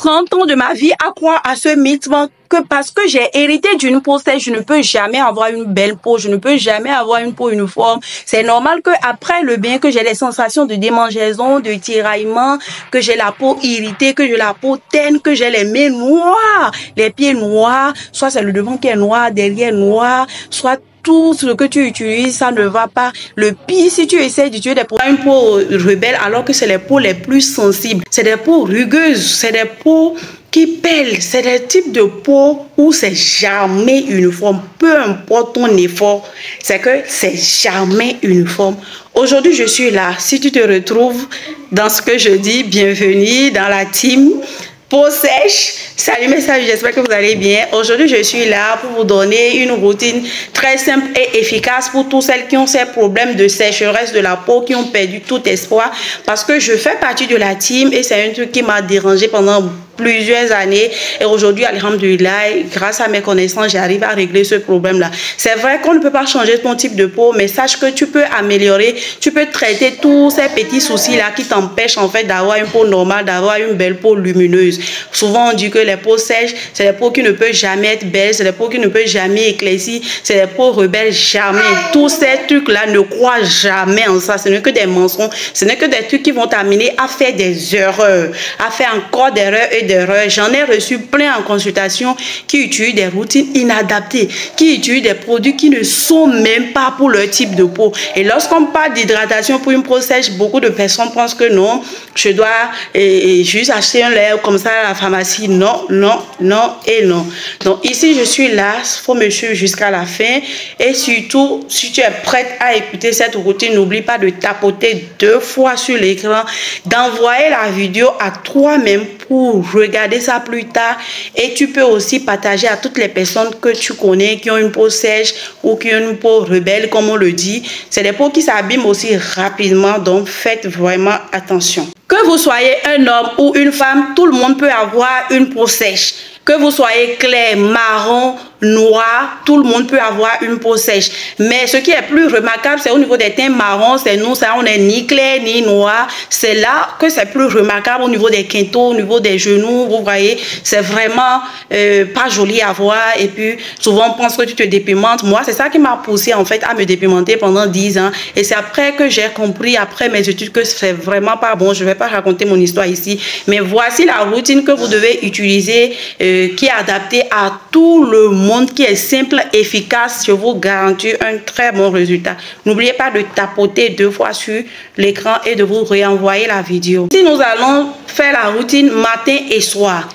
30 ans de ma vie à croire à ce mythe que parce que j'ai hérité d'une peau sèche, je ne peux jamais avoir une belle peau, je ne peux jamais avoir une peau uniforme. C'est normal que après le bain, que j'ai des sensations de démangeaison, de tiraillement, que j'ai la peau irritée, que j'ai la peau terne, que j'ai les mains noires, les pieds noirs, soit c'est le devant qui est noir, derrière noir, soit tout ce que tu utilises, ça ne va pas. Le pire, si tu essaies d'utiliser des peaux, une peau rebelle, alors que c'est les peaux les plus sensibles. C'est des peaux rugueuses, c'est des peaux qui pèlent. C'est des types de peaux où c'est jamais uniforme. Peu importe ton effort, c'est que c'est jamais uniforme. Aujourd'hui, je suis là. Si tu te retrouves dans ce que je dis, bienvenue dans la team peau sèche. Salut mes saluts, j'espère que vous allez bien. Aujourd'hui, je suis là pour vous donner une routine très simple et efficace pour toutes celles qui ont ces problèmes de sécheresse de la peau, qui ont perdu tout espoir. Parce que je fais partie de la team et c'est un truc qui m'a dérangé pendant plusieurs années. Et aujourd'hui, alhamdoulilah, grâce à mes connaissances, j'arrive à régler ce problème-là. C'est vrai qu'on ne peut pas changer ton type de peau, mais sache que tu peux améliorer, tu peux traiter tous ces petits soucis-là qui t'empêchent en fait d'avoir une peau normale, d'avoir une belle peau lumineuse. Souvent, on dit que les peaux sèches, c'est des peaux qui ne peuvent jamais être belles, c'est des peaux qui ne peuvent jamais éclaircir, c'est des peaux rebelles, jamais. Tous ces trucs-là, ne croient jamais en ça. Ce n'est que des mensonges, ce n'est que des trucs qui vont t'amener à faire des erreurs, à faire encore des erreurs et d'erreurs. J'en ai reçu plein en consultation qui utilisent des routines inadaptées, qui utilisent des produits qui ne sont même pas pour leur type de peau. Et lorsqu'on parle d'hydratation pour une peau sèche, beaucoup de personnes pensent que non, je dois juste acheter un lait comme ça à la pharmacie. Non, non, non et non. Donc ici, je suis là, il faut me suivre jusqu'à la fin. Et surtout, si tu es prête à écouter cette routine, n'oublie pas de tapoter 2 fois sur l'écran, d'envoyer la vidéo à toi-même pour regarder ça plus tard. Et tu peux aussi partager à toutes les personnes que tu connais qui ont une peau sèche ou qui ont une peau rebelle, comme on le dit. C'est des peaux qui s'abîment aussi rapidement, donc faites vraiment attention. Que vous soyez un homme ou une femme, tout le monde peut avoir une peau sèche. Que vous soyez clair, marron, noir, tout le monde peut avoir une peau sèche. Mais ce qui est plus remarquable, c'est au niveau des teints marrons, c'est nous, ça, on n'est ni clair ni noir. C'est là que c'est plus remarquable au niveau des quintaux, au niveau des genoux, vous voyez. C'est vraiment pas joli à voir. Et puis, souvent, on pense que tu te dépimentes. Moi, c'est ça qui m'a poussé en fait à me dépimenter pendant 10 ans. Et c'est après que j'ai compris, après mes études, que c'est vraiment pas bon. Je vais pas raconter mon histoire ici. Mais voici la routine que vous devez utiliser, qui est adaptée à tout le monde, qui est simple, efficace. Je vous garantis un très bon résultat. N'oubliez pas de tapoter 2 fois sur l'écran et de vous renvoyer la vidéo. Si nous allons faire la routine matin et soir.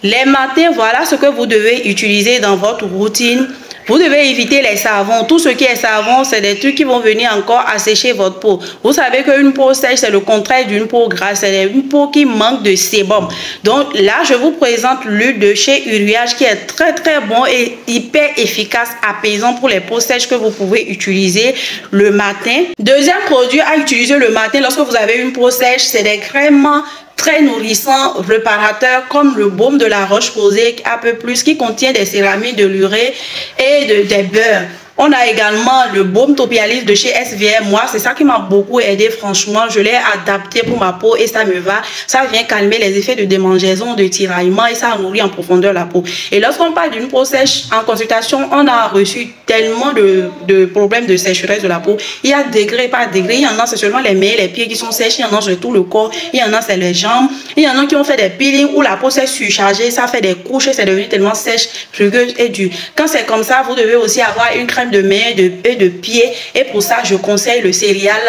Les matins, voilà ce que vous devez utiliser dans votre routine. Vous devez éviter les savons. Tout ce qui est savon, c'est des trucs qui vont venir encore assécher votre peau. Vous savez qu'une peau sèche, c'est le contraire d'une peau grasse. C'est une peau qui manque de sébum. Donc là, je vous présente l'huile de chez Uriage qui est très très bon et hyper efficace, apaisant pour les peaux sèches que vous pouvez utiliser le matin. Deuxième produit à utiliser le matin lorsque vous avez une peau sèche, c'est des crèmes très nourrissant, réparateur comme le baume de la Roche-Posay, un peu plus, qui contient des céramides, de l'urée et des beurres. On a également le baume Topialis de chez SVM. Moi, c'est ça qui m'a beaucoup aidé, franchement. Je l'ai adapté pour ma peau et ça me va. Ça vient calmer les effets de démangeaison, de tiraillement et ça nourrit en profondeur la peau. Et lorsqu'on parle d'une peau sèche, en consultation, on a reçu tellement de problèmes de sécheresse de la peau. Il y a degré par degré. Il y en a, c'est seulement les mains, les pieds qui sont sèches. Il y en a sur tout le corps. Il y en a, c'est les jambes. Il y en a qui ont fait des peelings où la peau s'est surchargée. Ça fait des couches et c'est devenu tellement sèche, rugueuse et dure. Quand c'est comme ça, vous devez aussi avoir une crème de main et de pied. Et pour ça, je conseille le céréal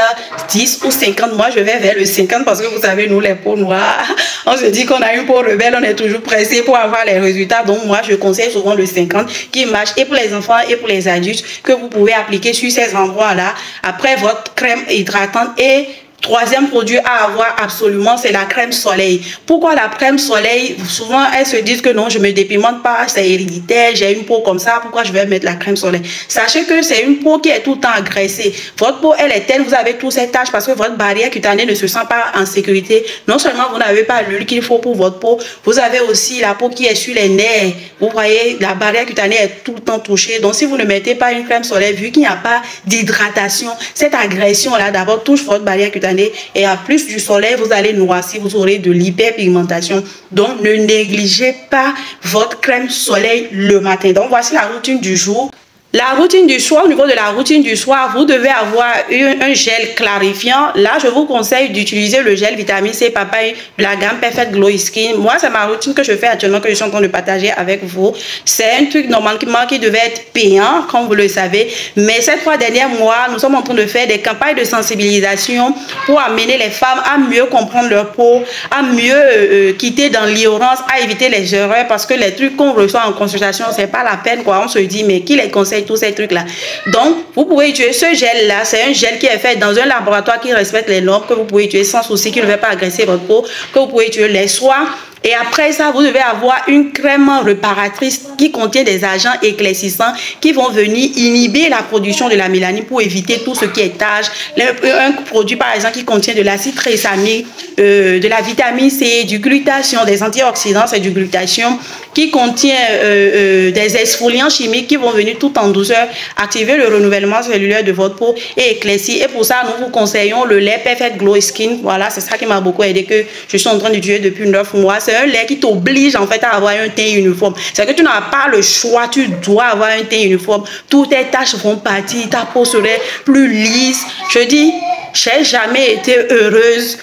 10 ou 50. Moi, je vais vers le 50 parce que vous savez, nous, les peaux noires, on se dit qu'on a une peau rebelle, on est toujours pressé pour avoir les résultats. Donc, moi, je conseille souvent le 50 qui marche et pour les enfants et pour les adultes que vous pouvez appliquer sur ces endroits-là après votre crème hydratante. Et troisième produit à avoir absolument, c'est la crème soleil. Pourquoi la crème soleil? Souvent, elles se disent que non, je me dépimente pas, c'est héréditaire, j'ai une peau comme ça, pourquoi je vais mettre la crème soleil? Sachez que c'est une peau qui est tout le temps agressée. Votre peau, elle est telle, vous avez tous ces taches parce que votre barrière cutanée ne se sent pas en sécurité. Non seulement vous n'avez pas l'huile qu'il faut pour votre peau, vous avez aussi la peau qui est sur les nerfs. Vous voyez, la barrière cutanée est tout le temps touchée. Donc, si vous ne mettez pas une crème soleil, vu qu'il n'y a pas d'hydratation, cette agression-là, d'abord touche votre barrière cutanée. année. Et à plus du soleil, vous allez noircir, vous aurez de l'hyperpigmentation. Donc, ne négligez pas votre crème soleil le matin. Donc, voici la routine du jour. La routine du soir, au niveau de la routine du soir, vous devez avoir un gel clarifiant. Là, je vous conseille d'utiliser le gel vitamine C papaye de la gamme Perfect Glow Skin. Moi, c'est ma routine que je fais actuellement, que je suis en train de partager avec vous. C'est un truc normalement qui devait être payant, comme vous le savez. Mais ces 3 derniers mois, nous sommes en train de faire des campagnes de sensibilisation pour amener les femmes à mieux comprendre leur peau, à mieux quitter dans l'ignorance, à éviter les erreurs, parce que les trucs qu'on reçoit en consultation, c'est pas la peine, quoi. On se dit, mais qui les conseille tous ces trucs là? Donc vous pouvez utiliser ce gel là. C'est un gel qui est fait dans un laboratoire qui respecte les normes, que vous pouvez utiliser sans souci, qui ne va pas agresser votre peau, que vous pouvez utiliser les soirs. Et après ça, vous devez avoir une crème réparatrice qui contient des agents éclaircissants qui vont venir inhiber la production de la mélanine pour éviter tout ce qui est taches. Un produit par exemple qui contient de l'acide triacénique, de la vitamine C, du glutathion, des antioxydants, c'est du glutathion, qui contient des exfoliants chimiques qui vont venir tout en douceur activer le renouvellement cellulaire de votre peau et éclaircir. Et pour ça, nous vous conseillons le lait Perfect Glow Skin. Voilà, c'est ça qui m'a beaucoup aidé, que je suis en train d'utiliser depuis 9 mois. C'est un lait qui t'oblige en fait à avoir un teint uniforme. C'est que tu n'as pas le choix, tu dois avoir un teint uniforme. Toutes tes taches vont partir, ta peau serait plus lisse. Je dis, j'ai jamais été heureuse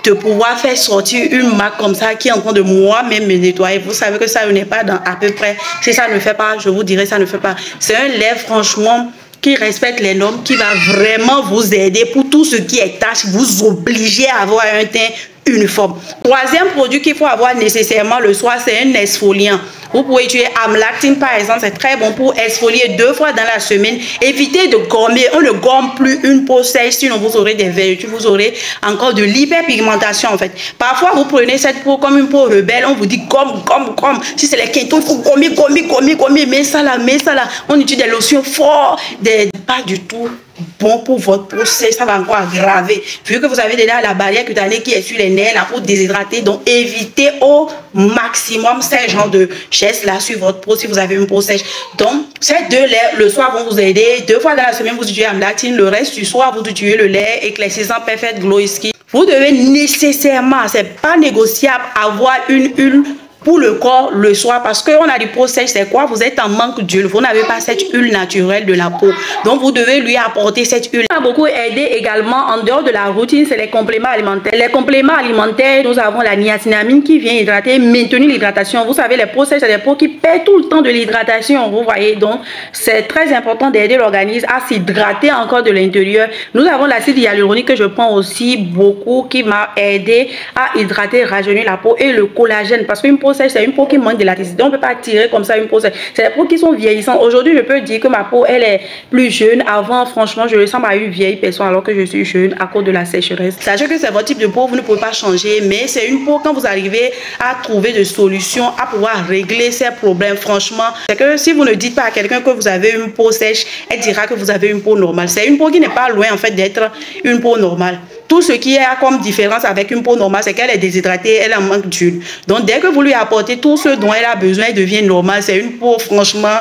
de pouvoir faire sortir une marque comme ça qui est en train de moi-même me nettoyer. Vous savez que ça n'est pas dans à peu près. Si ça ne fait pas, je vous dirai ça ne fait pas. C'est un lait franchement qui respecte les normes, qui va vraiment vous aider pour tout ce qui est tâche, vous obliger à avoir un teint uniforme. Troisième produit qu'il faut avoir nécessairement le soir, c'est un exfoliant. Vous pouvez utiliser Amlactine par exemple, c'est très bon pour exfolier 2 fois dans la semaine. Évitez de gommer, on ne gomme plus une peau sèche, sinon vous aurez des vertus, vous aurez encore de l'hyperpigmentation en fait. Parfois vous prenez cette peau comme une peau rebelle, on vous dit gomme. Si c'est les quintons, il faut gommer, mets ça là. On utilise des lotions fortes, pas du tout bon pour votre peau, ça va encore aggraver. Vu que vous avez déjà la barrière cutanée qui est sur les nerfs, la peau déshydratée, donc évitez au maximum ces genres de gestes là sur votre peau si vous avez une peau sèche. Donc ces 2 laits le soir vont vous aider. 2 fois dans la semaine vous utilisez Amlactine, le reste du soir vous utilisez le lait éclaircissant Perfect Glow Skin. Vous devez nécessairement, c'est pas négociable, avoir une huile pour le corps le soir, parce qu'on a du peau sèche, c'est quoi? Vous êtes en manque d'huile, vous n'avez pas cette huile naturelle de la peau, donc vous devez lui apporter cette huile. Ça a beaucoup aidé également en dehors de la routine, c'est les compléments alimentaires. Les compléments alimentaires, nous avons la niacinamide qui vient hydrater, maintenir l'hydratation. Vous savez, les peaux sèches, c'est des peaux qui perdent tout le temps de l'hydratation, vous voyez, donc c'est très important d'aider l'organisme à s'hydrater encore de l'intérieur. Nous avons l'acide hyaluronique que je prends aussi beaucoup, qui m'a aidé à hydrater, rajeunir la peau, et le collagène, parce qu'une peau sèche, c'est une peau qui manque d'élasticité. On ne peut pas tirer comme ça une peau sèche. C'est des peaux qui sont vieillissantes. Aujourd'hui, je peux dire que ma peau, elle est plus jeune. Avant, franchement, je ressemble à une vieille personne alors que je suis jeune à cause de la sécheresse. Sachez que c'est votre type de peau, vous ne pouvez pas changer, mais c'est une peau, quand vous arrivez à trouver des solutions, à pouvoir régler ces problèmes, franchement, c'est que si vous ne dites pas à quelqu'un que vous avez une peau sèche, elle dira que vous avez une peau normale. C'est une peau qui n'est pas loin, en fait, d'être une peau normale. Tout ce qui a comme différence avec une peau normale, c'est qu'elle est déshydratée, elle en manque d'huile. Donc, dès que vous lui apportez tout ce dont elle a besoin, elle devient normale. C'est une peau, franchement,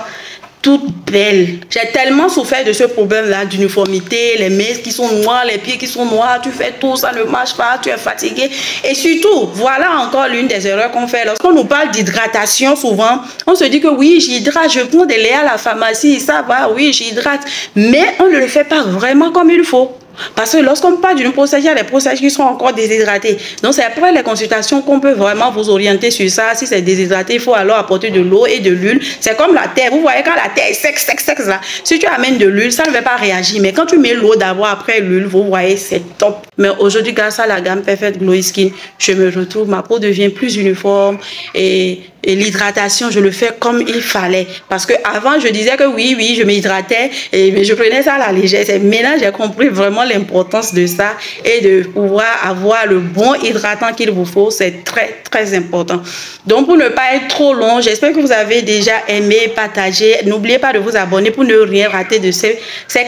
toute belle. J'ai tellement souffert de ce problème-là, d'uniformité, les mains qui sont noires, les pieds qui sont noirs, tu fais tout, ça ne marche pas, tu es fatigué. Et surtout, voilà encore l'une des erreurs qu'on fait. Lorsqu'on nous parle d'hydratation, souvent, on se dit que oui, j'hydrate, je prends des laits à la pharmacie, ça va, oui, j'hydrate. Mais on ne le fait pas vraiment comme il faut. Parce que lorsqu'on parle d'une peau sèche, il y a des peaux sèches qui sont encore déshydratées. Donc c'est après les consultations qu'on peut vraiment vous orienter sur ça. Si c'est déshydraté, il faut alors apporter de l'eau et de l'huile. C'est comme la terre. Vous voyez quand la terre est sec là. Si tu amènes de l'huile, ça ne va pas réagir. Mais quand tu mets l'eau d'abord après l'huile, vous voyez, c'est top. Mais aujourd'hui, grâce à la gamme Perfect Glow Skin, je me retrouve, ma peau devient plus uniforme et l'hydratation, je le fais comme il fallait. Parce que avant je disais que oui, je m'hydratais, mais je prenais ça à la légère. Maintenant, j'ai compris vraiment l'importance de ça et de pouvoir avoir le bon hydratant qu'il vous faut. C'est très important. Donc, pour ne pas être trop long, j'espère que vous avez déjà aimé, partagé. N'oubliez pas de vous abonner pour ne rien rater de ces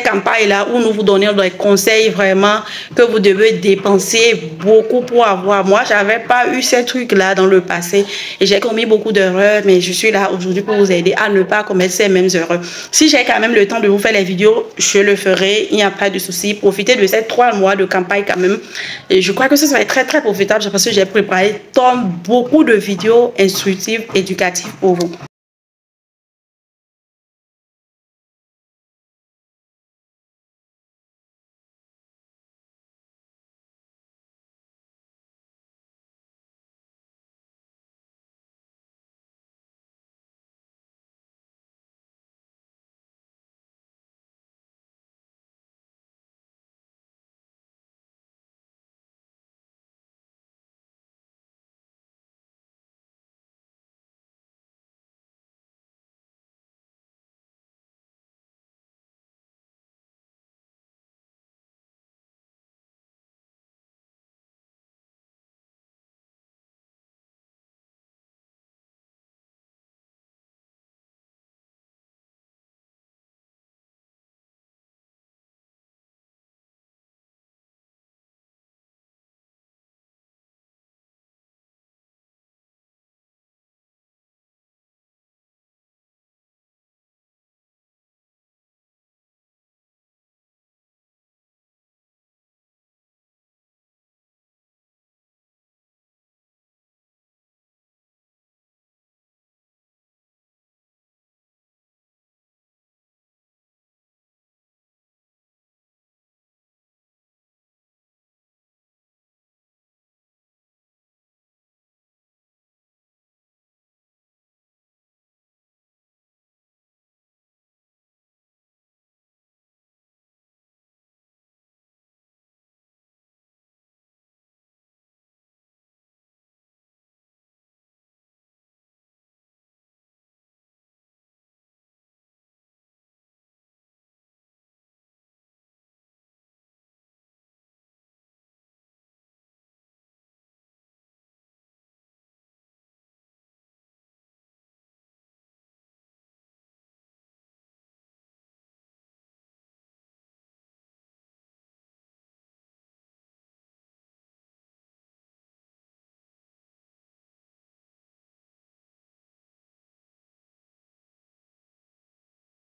campagnes-là où nous vous donnons des conseils vraiment que vous devez dépenser beaucoup pour avoir. Moi, j'avais pas eu ces trucs-là dans le passé et j'ai commis beaucoup beaucoup d'erreurs, mais je suis là aujourd'hui pour vous aider à ne pas commettre ces mêmes erreurs. Si j'ai quand même le temps de vous faire les vidéos, je le ferai, il n'y a pas de souci. Profitez de ces 3 mois de campagne quand même. Et je crois que ça va être très très profitable parce que j'ai préparé beaucoup de vidéos instructives, éducatives pour vous.